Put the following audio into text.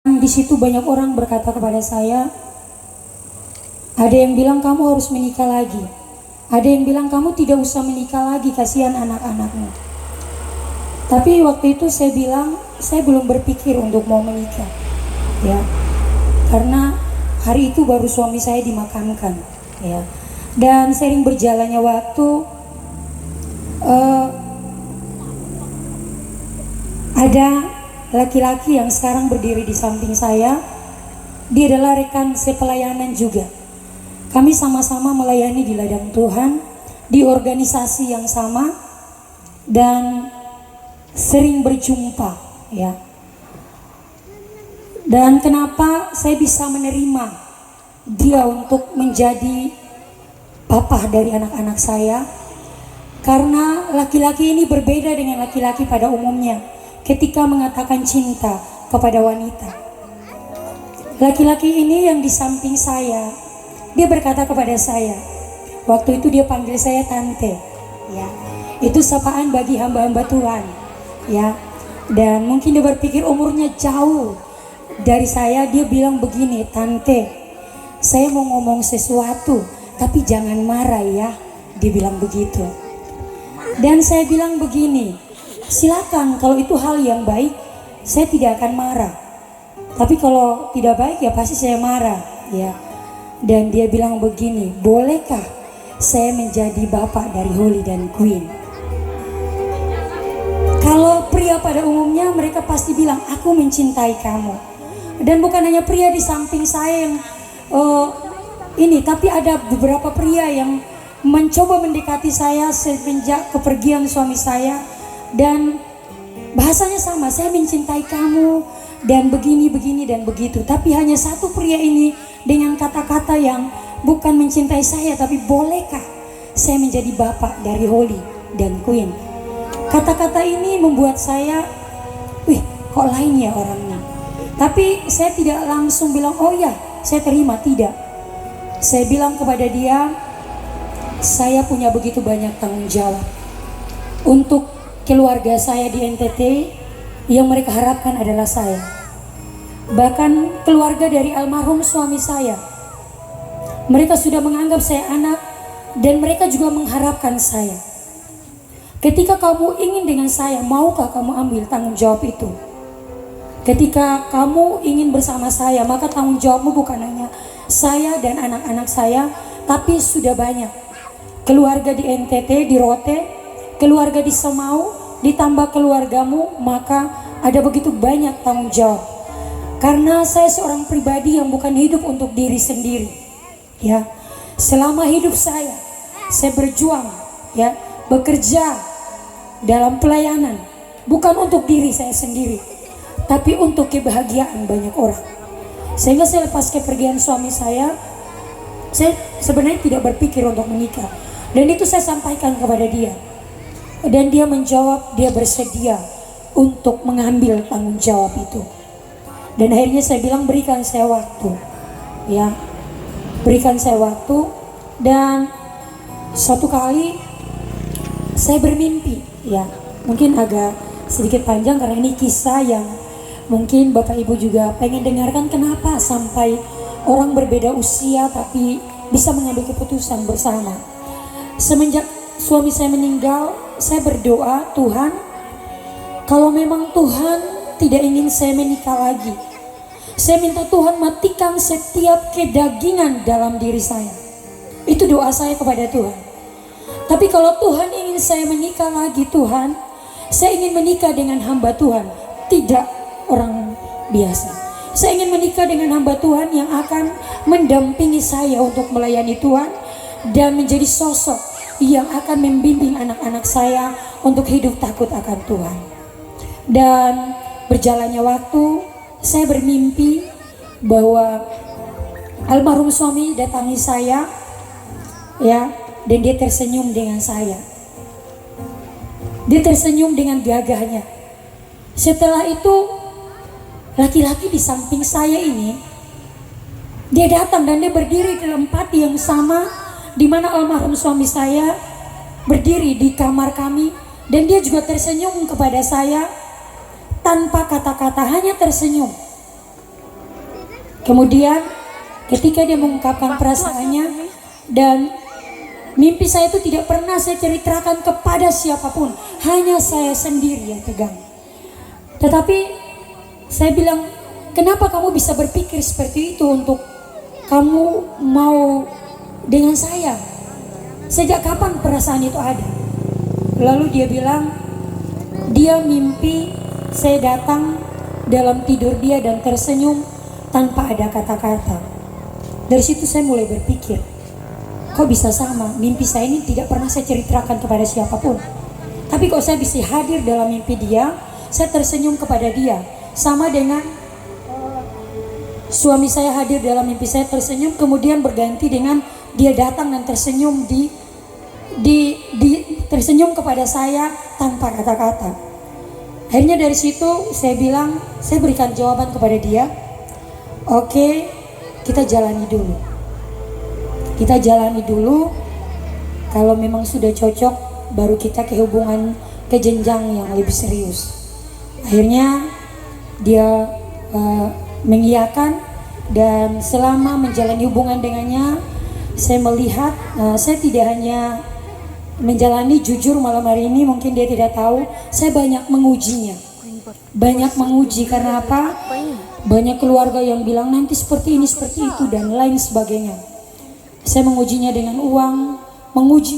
Di situ banyak orang berkata kepada saya, ada yang bilang kamu harus menikah lagi, ada yang bilang kamu tidak usah menikah lagi, kasihan anak-anakmu. Tapi waktu itu saya bilang, saya belum berpikir untuk mau menikah, ya, karena hari itu baru suami saya dimakamkan, ya. Dan sering berjalannya waktu, ada laki-laki yang sekarang berdiri di samping saya. Dia adalah rekan sepelayanan juga. Kami sama-sama melayani di ladang Tuhan, di organisasi yang sama, dan sering berjumpa, ya. Dan kenapa saya bisa menerima dia untuk menjadi papa dari anak-anak saya? Karena laki-laki ini berbeda dengan laki-laki pada umumnya ketika mengatakan cinta kepada wanita. Laki-laki ini yang di samping saya, dia berkata kepada saya, waktu itu dia panggil saya tante, ya. Itu sapaan bagi hamba-hamba Tuhan, ya. Dan mungkin dia berpikir umurnya jauh dari saya. Dia bilang begini, tante, saya mau ngomong sesuatu, tapi jangan marah ya. Dia bilang begitu. Dan saya bilang begini, silakan, kalau itu hal yang baik, saya tidak akan marah. Tapi kalau tidak baik ya pasti saya marah, ya. Dan dia bilang begini, bolehkah saya menjadi bapak dari Holly dan Queen? Kalau pria pada umumnya mereka pasti bilang, aku mencintai kamu. Dan bukan hanya pria di samping saya yang ini, tapi ada beberapa pria yang mencoba mendekati saya semenjak kepergian suami saya. Dan bahasanya sama, saya mencintai kamu dan begini, begini, dan begitu. Tapi hanya satu pria ini dengan kata-kata yang bukan mencintai saya, tapi bolehkah saya menjadi bapak dari Holly dan Queen? Kata-kata ini membuat saya, wih, kok lain ya orangnya. Tapi saya tidak langsung bilang, oh ya, saya terima, tidak. Saya bilang kepada dia, saya punya begitu banyak tanggung jawab untuk keluarga saya di NTT. Yang mereka harapkan adalah saya. Bahkan keluarga dari almarhum suami saya, mereka sudah menganggap saya anak, dan mereka juga mengharapkan saya. Ketika kamu ingin dengan saya, maukah kamu ambil tanggung jawab itu? Ketika kamu ingin bersama saya, maka tanggung jawabmu bukan hanya saya dan anak-anak saya, tapi sudah banyak keluarga di NTT, di Rote, keluarga di Semau, ditambah keluargamu, maka ada begitu banyak tanggung jawab. Karena saya seorang pribadi yang bukan hidup untuk diri sendiri, ya. Selama hidup saya berjuang, ya, bekerja dalam pelayanan, bukan untuk diri saya sendiri, tapi untuk kebahagiaan banyak orang. Sehingga saya lepas kepergian suami saya sebenarnya tidak berpikir untuk menikah, dan itu saya sampaikan kepada dia. Dan dia menjawab, dia bersedia untuk mengambil tanggung jawab itu. Dan akhirnya saya bilang, berikan saya waktu, ya, berikan saya waktu. Dan satu kali saya bermimpi, ya, mungkin agak sedikit panjang karena ini kisah yang mungkin Bapak Ibu juga pengen dengarkan, kenapa sampai orang berbeda usia tapi bisa mengambil keputusan bersama. Semenjak suami saya meninggal, saya berdoa, Tuhan, kalau memang Tuhan tidak ingin saya menikah lagi, saya minta Tuhan matikan setiap kedagingan dalam diri saya. Itu doa saya kepada Tuhan. Tapi kalau Tuhan ingin saya menikah lagi, Tuhan, saya ingin menikah dengan hamba Tuhan, tidak orang biasa. Saya ingin menikah dengan hamba Tuhan yang akan mendampingi saya untuk melayani Tuhan dan menjadi sosok yang akan membimbing anak-anak saya untuk hidup takut akan Tuhan. Dan berjalannya waktu, saya bermimpi bahwa almarhum suami datangi saya, ya, dan dia tersenyum dengan saya. Dia tersenyum dengan gagahnya. Setelah itu, laki-laki di samping saya ini, dia datang dan dia berdiri di tempat yang sama di mana almarhum suami saya berdiri di kamar kami, dan dia juga tersenyum kepada saya tanpa kata-kata, hanya tersenyum. Kemudian ketika dia mengungkapkan perasaannya, dan mimpi saya itu tidak pernah saya ceritakan kepada siapapun, hanya saya sendiri yang pegang. Tetapi saya bilang, kenapa kamu bisa berpikir seperti itu untuk kamu mau dengan saya? Sejak kapan perasaan itu ada? Lalu dia bilang, dia mimpi saya datang dalam tidur dia dan tersenyum tanpa ada kata-kata. Dari situ saya mulai berpikir, kok bisa sama? Mimpi saya ini tidak pernah saya ceritakan kepada siapapun. Tapi kok saya bisa hadir dalam mimpi dia, saya tersenyum kepada dia. Sama dengan suami saya hadir dalam mimpi saya tersenyum, kemudian berganti dengan dia datang dan tersenyum tersenyum kepada saya tanpa kata-kata. Akhirnya dari situ saya bilang, saya berikan jawaban kepada dia, oke, kita jalani dulu. Kita jalani dulu. Kalau memang sudah cocok, baru kita ke hubungan, ke jenjang yang lebih serius. Akhirnya dia mengiyakan, dan selama menjalani hubungan dengannya, saya melihat, saya tidak hanya menjalani, jujur malam hari ini mungkin dia tidak tahu, saya banyak mengujinya. Banyak menguji, karena apa? Banyak keluarga yang bilang nanti seperti ini, seperti itu, dan lain sebagainya. Saya mengujinya dengan uang, menguji